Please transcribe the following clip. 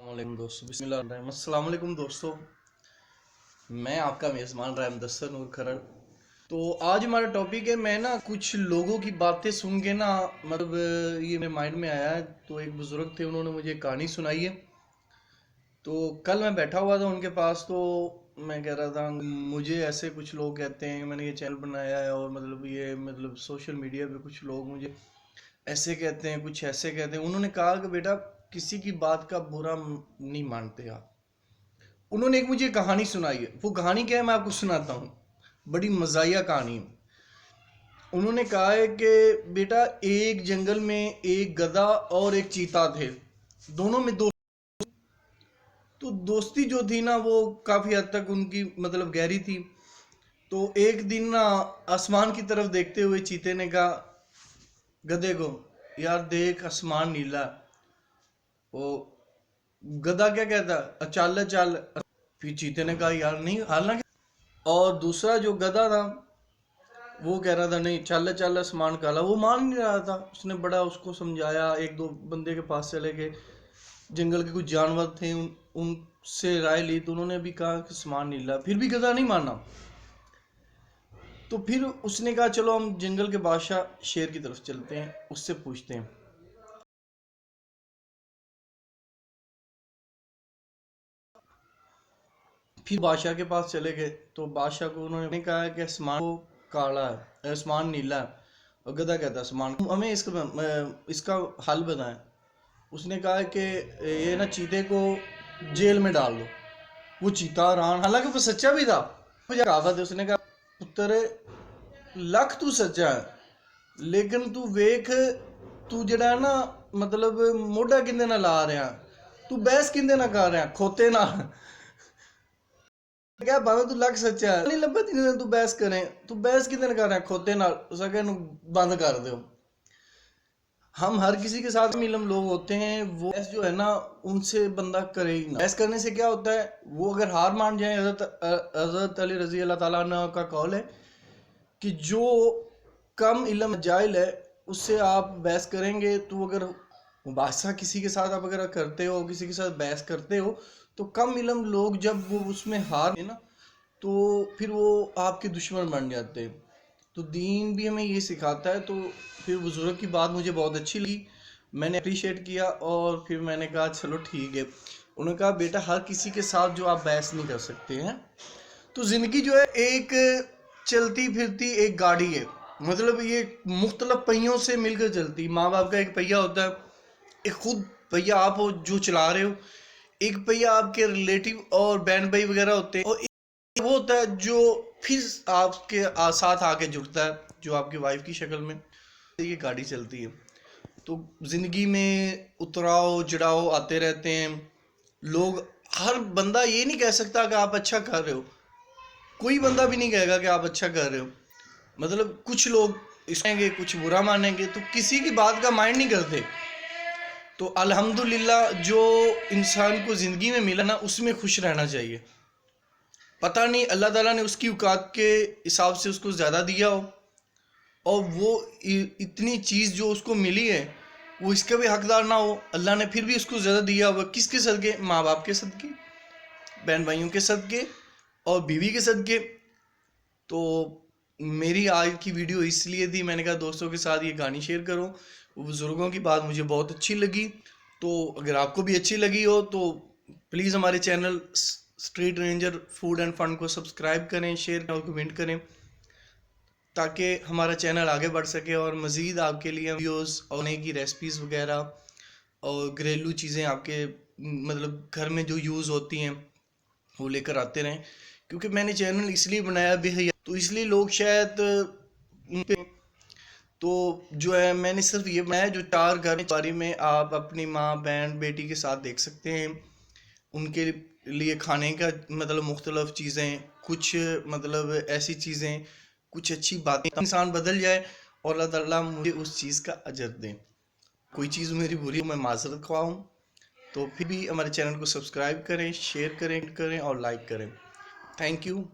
अस्सलाम वालेकुम दोस्तों, मैं आपका मेज़बान राय मुदस्सर नूर खरड़। तो आज हमारा टॉपिक है, मैं ना कुछ लोगों की बातें सुन के ना मतलब ये मेरे माइंड में आया है। तो एक बुज़ुर्ग थे, उन्होंने मुझे एक कहानी सुनाई है। तो कल मैं बैठा हुआ था उनके पास, तो मैं कह रहा था मुझे ऐसे कुछ लोग कहते हैं, मैंने ये चैनल बनाया है और मतलब ये मतलब सोशल मीडिया पे कुछ लोग मुझे ऐसे कहते हैं, कुछ ऐसे कहते हैं। उन्होंने कहा कि बेटा, किसी की बात का बुरा नहीं मानते आप। उन्होंने एक मुझे कहानी सुनाई है। वो कहानी क्या है मैं आपको सुनाता हूँ। बड़ी मज़ाहिया कहानी है। उन्होंने कहा है कि बेटा, एक जंगल में एक गधा और एक चीता थे। दोनों में दो, तो दोस्ती जो थी ना वो काफ़ी हद तक उनकी मतलब गहरी थी। तो एक दिन ना आसमान की तरफ देखते हुए चीते ने कहा गधे को, यार देख आसमान नीला। वो गधा क्या कहता, चल चल। फिर चीते ने कहा यार नहीं, हालना क्या। और दूसरा जो गधा था वो कह रहा था नहीं, चल चल आसमान काला। वो मान नहीं रहा था। उसने बड़ा उसको समझाया, एक दो बंदे के पास चले गए, जंगल के कुछ जानवर थे, उनसे राय ली, तो उन्होंने भी कहा कि आसमान नीला। फिर भी गधा नहीं माना। तो फिर उसने कहा चलो हम जंगल के बादशाह शेर की तरफ चलते हैं, उससे पूछते हैं। फिर बादशाह के पास चले गए, तो बादशाह को उन्होंने कहा कि आसमान को काला है, आसमान नीला है। और गधा कहता है आसमान, हमें इसका हल बताएं। उसने कहा कि ये ना चीते को जेल में डाल दो। वो चीता हैरान, हालांकि वो सच्चा भी था। मुझे कहावत है, उसने कहा पुत्र लख तू सच्चा है, लेकिन तू वेख, तू जड़ा है ना मतलब मोढा किंदे ना ला रहा, तू बहस किंदे ना कर रहा, खोते ना। क्या भावे तू लग सच्चा है, नहीं लब्भा तीन दिन तू बहस करें, तू बहस किंदे ना कर रहा खोते ना। सके बंद कर दो। हम हर किसी के साथ मिलम लोग होते हैं, वो बहस जो है ना उनसे बंदा करे ही ना। बहस करने से क्या होता है, वो अगर हार मान जाए, हजरत अली रजी अल्लाह ताला अन्हु का कौल है कि जो कम इल्म जाहिल है उससे आप बहस करेंगे, तो अगर मुबासा किसी के साथ आप अगर करते हो, किसी के साथ बहस करते हो, तो कम इल्म लोग जब वो उसमें हार ना, तो फिर वो आपके दुश्मन बन जाते हैं। तो दीन भी हमें ये सिखाता है। तो फिर बुजुर्ग की बात मुझे बहुत अच्छी लगी, मैंने अप्रिशिएट किया और फिर मैंने कहा चलो ठीक है। उन्होंने कहा बेटा, हर किसी के साथ जो आप बहस नहीं कर सकते हैं। तो ज़िंदगी जो है एक चलती फिरती एक गाड़ी है। मतलब ये मुख्तलिफ पहियों से मिलकर चलती। माँ बाप का एक पहिया होता है, एक खुद पहिया आप हो जो चला रहे हो, एक पहिया आपके रिलेटिव और बहन भाई वगैरह होते हैं, और एक वो होता है जो फिर आपके साथ आके जुड़ता है, जो आपकी वाइफ की शक्ल में। ये गाड़ी चलती है। तो ज़िंदगी में उतराव चढ़ाव आते रहते हैं। लोग, हर बंदा ये नहीं कह सकता कि आप अच्छा कर रहे हो। कोई बंदा भी नहीं कहेगा कि आप अच्छा कर रहे हो। मतलब कुछ लोग इसमें कुछ बुरा मानेंगे, तो किसी की बात का माइंड नहीं करते। तो अल्हम्दुलिल्लाह जो इंसान को ज़िंदगी में मिला ना, उसमें खुश रहना चाहिए। पता नहीं अल्लाह ताला ने उसकी औकात के हिसाब से उसको ज़्यादा दिया हो, और वो इतनी चीज़ जो उसको मिली है वो इसका भी हकदार ना हो, अल्लाह ने फिर भी उसको ज़्यादा दिया होगा। किसके सदके? माँ बाप के सदके, बहन भाइयों के सदके और बीवी के सदके। तो मेरी आज की वीडियो इसलिए थी, मैंने कहा दोस्तों के साथ ये कहानी शेयर करूं। वो बुज़ुर्गों की बात मुझे बहुत अच्छी लगी। तो अगर आपको भी अच्छी लगी हो तो प्लीज़ हमारे channel Street Ranger Food and Fun को सब्सक्राइब करें, शेयर और कमेंट करें, ताकि हमारा चैनल आगे बढ़ सके और मज़ीद आपके लिए वीडियोस और नई की रेसिपीज़ वगैरह और घरेलू चीज़ें आपके मतलब घर में जो यूज़ होती हैं वो लेकर आते रहें। क्योंकि मैंने चैनल इसलिए बनाया भी है, तो इसलिए लोग शायद तो जो है मैंने सिर्फ ये बनाया जो चार घर में बारी में आप अपनी माँ बहन बेटी के साथ देख सकते हैं। उनके लिए खाने का मतलब मुख्तलिफ चीज़ें, कुछ मतलब ऐसी चीज़ें, कुछ अच्छी बातें, इंसान बदल जाए और अल्लाह ताला मुझे उस चीज़ का अजर दें। कोई चीज़ मेरी बुरी हो, मैं माजरत ख्वाह हूँ। तो फिर भी हमारे चैनल को सब्सक्राइब करें, शेयर करें और लाइक करें। Thank you.